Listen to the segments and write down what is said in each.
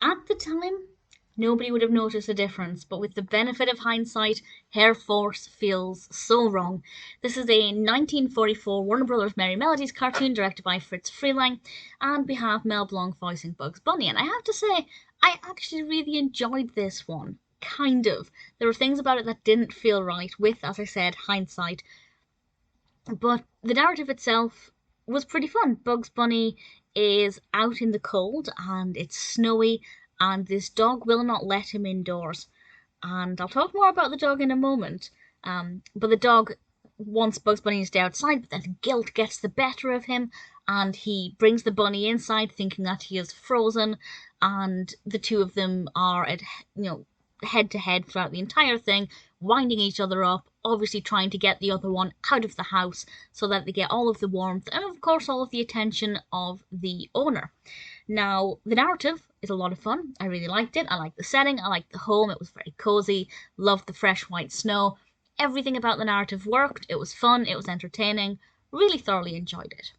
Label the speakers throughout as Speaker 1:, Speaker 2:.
Speaker 1: At the time, nobody would have noticed a difference, but with the benefit of hindsight, Hare Force feels so wrong. This is a 1944 Warner Brothers Merrie Melodies cartoon directed by Freleng, and we have Mel Blanc voicing Bugs Bunny. And I have to say, I actually really enjoyed this one. Kind of. There were things about it that didn't feel right, with, as I said, hindsight. But the narrative itself was pretty fun. Bugs Bunny is out in the cold and it's snowy, and this dog will not let him indoors. And I'll talk more about the dog in a moment. But the dog wants Bugs Bunny to stay outside, but then guilt gets the better of him, and he brings the bunny inside thinking that he is frozen, and the two of them are at head to head throughout the entire thing, winding each other up, obviously trying to get the other one out of the house so that they get all of the warmth and, of course, all of the attention of the owner. Now, the narrative is a lot of fun. I really liked it. I liked the setting. I liked the home. It was very cozy. Loved the fresh white snow. Everything about the narrative worked. It was fun. It was entertaining. Really thoroughly enjoyed it.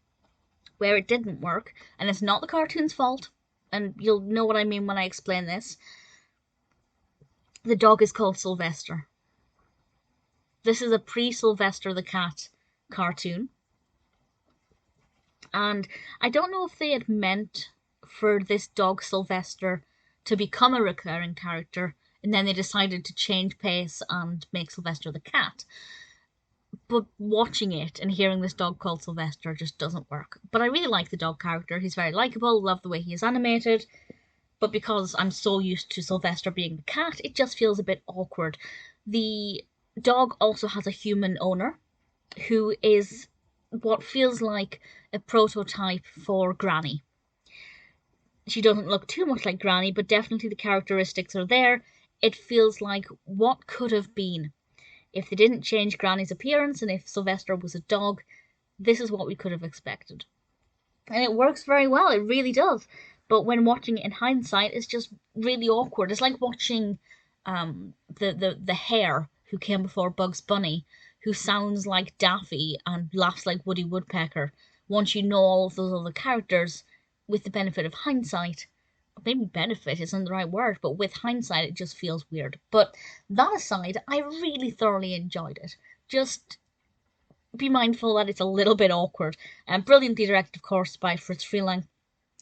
Speaker 1: Where it didn't work, and it's not the cartoon's fault, and you'll know what I mean when I explain this, the dog is called Sylvester. This is a pre-Sylvester the Cat cartoon. And I don't know if they had meant for this dog Sylvester to become a recurring character, and then they decided to change pace and make Sylvester the Cat. But watching it and hearing this dog called Sylvester just doesn't work. But I really like the dog character. He's very likable, love the way he is animated. But because I'm so used to Sylvester being the cat, it just feels a bit awkward. The dog also has a human owner who is what feels like a prototype for Granny. She doesn't look too much like Granny, but definitely the characteristics are there. It feels like what could have been. If they didn't change Granny's appearance and if Sylvester was a dog, this is what we could have expected. And it works very well, it really does. But when watching it in hindsight, it's just really awkward. It's like watching the Hare who came before Bugs Bunny, who sounds like Daffy and laughs like Woody Woodpecker. Once you know all of those other characters, with the benefit of hindsight, maybe benefit isn't the right word, but with hindsight it just feels weird. But that aside, I really thoroughly enjoyed it. Just be mindful that it's a little bit awkward. And brilliantly directed, of course, by Freleng.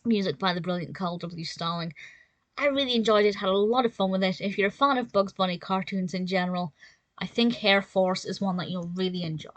Speaker 1: Music by the brilliant Carl W. Stalling. I really enjoyed it, had a lot of fun with it. If you're a fan of Bugs Bunny cartoons in general, I think Hare Force is one that you'll really enjoy.